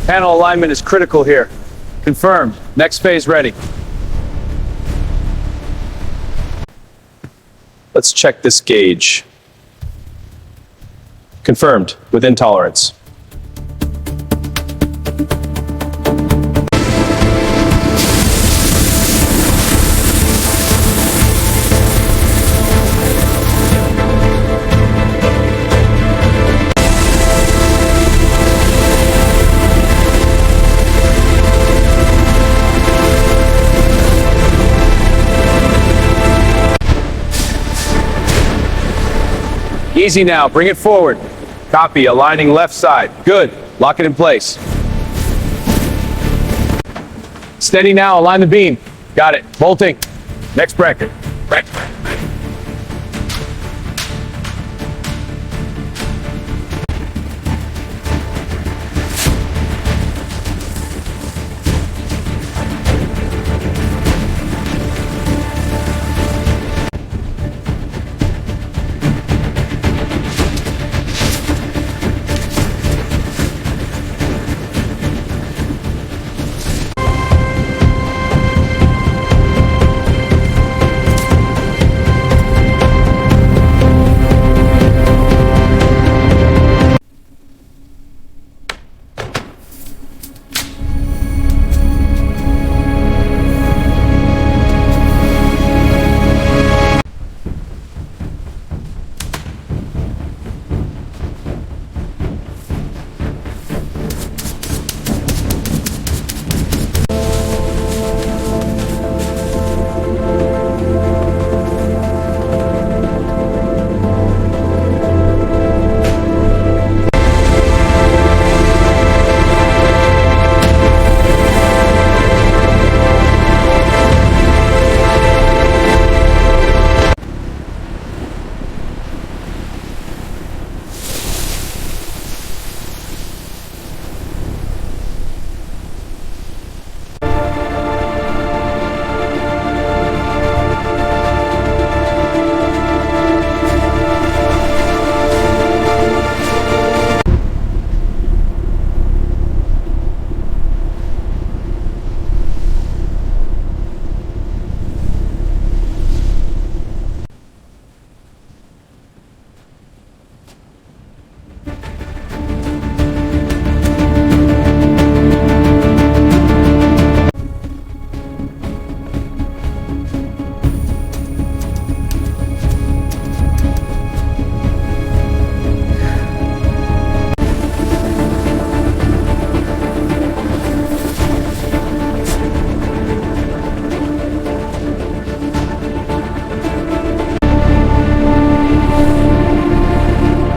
Panel alignment is critical here. Confirmed. Next phase ready. Let's check this gauge. Confirmed. Within tolerance. Easy now, bring it forward. Copy, aligning left side. Good, lock it in place. Steady now, align the beam. Got it, bolting. Next bracket.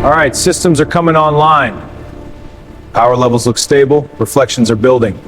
All right, systems are coming online. Power levels look stable, reflections are building.